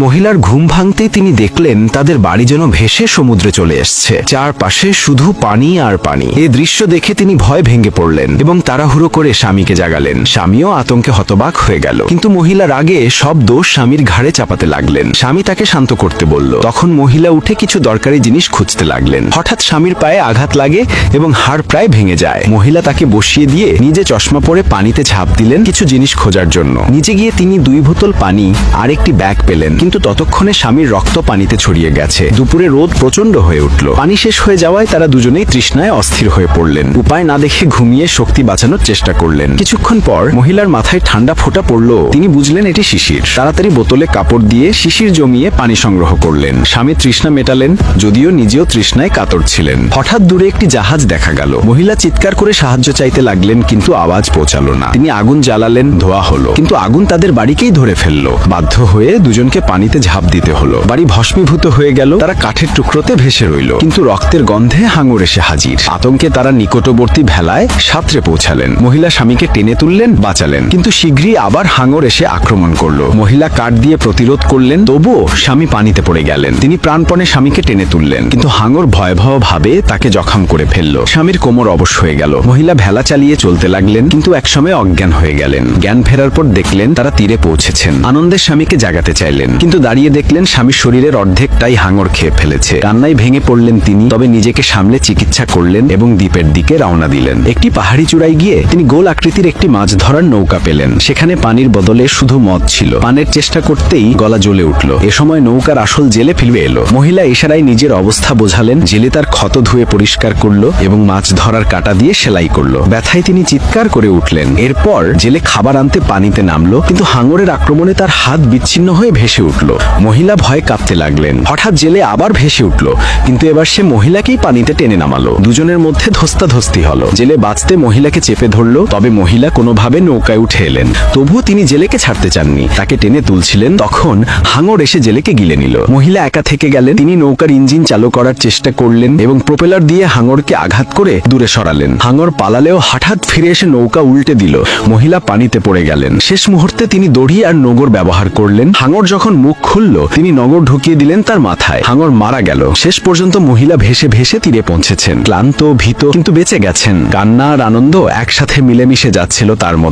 মহিলার ঘুম ভাঙতেই তিনি দেখলেন তাদের বাড়ি যেন ভেসে সমুদ্রে চলে এসছে। চারপাশে শুধু পানি আর পানি। এই দৃশ্য দেখে তিনি ভয় ভেঙে পড়লেন এবং তাড়াহুড়ো করে স্বামীকে জাগালেন। স্বামীও আতঙ্কে হতবাক হয়ে গেল, কিন্তু মহিলার আগে সব দোষ স্বামীর ঘাড়ে চাপাতে লাগলেন। স্বামী তাকে শান্ত করতে বলল। তখন মহিলা উঠে কিছু দরকারি জিনিস খুঁজতে লাগলেন। হঠাৎ স্বামীর পায়ে আঘাত লাগে এবং হাড় প্রায় ভেঙে যায়। মহিলা তাকে বসিয়ে দিয়ে নিজে চশমা পরে পানিতে ঝাঁপ দিলেন কিছু জিনিস খোঁজার জন্য। নিচে গিয়ে তিনি 2 বোতল পানি আর একটি ব্যাগ পেলেন, কিন্তু ততক্ষণে স্বামীর রক্ত পানিতে ছড়িয়ে গেছে। দুপুরে রোদ প্রচন্ড হয়ে উঠল। পানি শেষ হয়ে যাওয়ায় তারা দুজনেই তৃষ্ণায় অস্থির হয়ে পড়লেন। উপায় না দেখে ঘুমিয়ে শক্তি বাঁচানোর চেষ্টা করলেন। কিছুক্ষণ পর মহিলার মাথায় ঠান্ডা ফোঁটা পড়ল। তিনি বুঝলেন এটি শিশির। তাড়াতাড়ি বোতলে কাপড় দিয়ে শিশির জমিয়ে পানি সংগ্রহ করলেন। স্বামী তৃষ্ণা মেটালেন, যদিও নিজেও তৃষ্ণায় কাতর ছিলেন। হঠাৎ দূরে একটি জাহাজ দেখা গেল। মহিলা চিৎকার করে সাহায্য চাইতে লাগলেন, কিন্তু আওয়াজ পৌঁছালো না। তিনি আগুন জ্বালালেন, ধোয়া হলো, কিন্তু আগুন তাদের বাড়িকেই ধরে ফেললো। বাধ্য হয়ে দুজনকে পানিতে ঝাঁপ দিতে হলো। বাড়ি ভস্মীভূত হয়ে গেল। তারা কাঠের টুকরোতে ভেসে রইল, কিন্তু রক্তের গন্ধে হাঙর এসে হাজির। আতঙ্কে তারা নিকটবর্তী ভেলায় সাঁতরে পৌঁছালেন। মহিলা স্বামীকে টেনে তুললেন, বাঁচালেন, কিন্তু শীঘ্রই আবার হাঙর এসে আক্রমণ করলো। মহিলা কাঠ দিয়ে প্রতিরোধ করলেন, তবুও স্বামী পানিতে পড়ে গেলেন। তিনি প্রাণপণে স্বামীকে টেনে তুললেন, কিন্তু হাঙর ভয়াবহ ভাবে তাকে জখম করে ফেললো। স্বামীর কোমর অবশ হয়ে গেল। মহিলা ভেলা চালিয়ে চলতে লাগলেন, কিন্তু একসময় অজ্ঞান হয়ে গেলেন। জ্ঞান ফেরার পর দেখলেন তারা তীরে পৌঁছেছেন। আনন্দে স্বামীকে জাগাতে চাইলেন, কিন্তু দাঁড়িয়ে দেখলেন স্বামীর শরীরের অর্ধেকটাই হাঙর খেয়ে ফেলেছে। কান্নায় ভেঙে পড়লেন তিনি, তবে নিজেকে সামলে চিকিৎসা করলেন এবং দ্বীপের দিকে রওনা দিলেন। একটি পাহাড়ি চূড়ায় গিয়ে তিনি গোল আকৃতির একটি মাছ ধরার নৌকা পেলেন। সেখানে পানির বদলে শুধু মদ ছিল। পানের চেষ্টা করতেই গলা জ্বলে উঠল। এ সময় নৌকার আসল জেলে ফিরে এলো। মহিলা ইশারায় নিজের অবস্থা বোঝালেন। জেলে তার ক্ষত ধুয়ে পরিষ্কার করলো এবং মাছ ধরার কাঁটা দিয়ে সেলাই করলো। ব্যথায় তিনি চিৎকার করে উঠলেন। এরপর জেলে খাবার আনতে পানিতে নামলো, কিন্তু হাঙরের আক্রমণে তার হাত বিচ্ছিন্ন হয়ে ভেসে উঠল। মহিলা ভয় কাঁপতে লাগলেন। হঠাৎ জেলে আবার ভেসে উঠল, কিন্তু এবার সে মহিলাকেই পানিতে টেনে নামালো। দুজনের মধ্যে ধস্তাধস্তি হলো। জেলে বাঁচতে মহিলাকে চেপে ধরলো, তবে মহিলা কোনোভাবে নৌকায় উঠে এলেন। তবুও তিনি জেলেকে ছাড়তে চাননি। তাকে টেনে তুলছিলেন, তখন হাঙর এসে জেলেকে গিলে নিল। মহিলা একা থেকে গেলেন। তিনি নৌকার ইঞ্জিন চালু করার চেষ্টা করলেন এবং প্রপেলার দিয়ে হাঙরকে আঘাত করে দূরে সরালেন। হাঙর পালালেও হঠাৎ ফিরে এসে নৌকা উল্টে দিল। মহিলা পানিতে পড়ে গেলেন। শেষ মুহূর্তে তিনি দড়ি আর নগর ব্যবহার করলেন। হাঙর যখন মুখ খুলল, তিনি নগর ঢুকিয়ে দিলেন তার মাথায়। হাঙর মারা গেল। শেষ পর্যন্ত মহিলা ভেসে ভেসে তীরে পৌঁছেছেন। ক্লান্ত, ভীত, কিন্তু বেঁচে গেছেন। কান্না আর আনন্দ একসাথে মিলেমিশে যাচ্ছিল তার মধ্যে।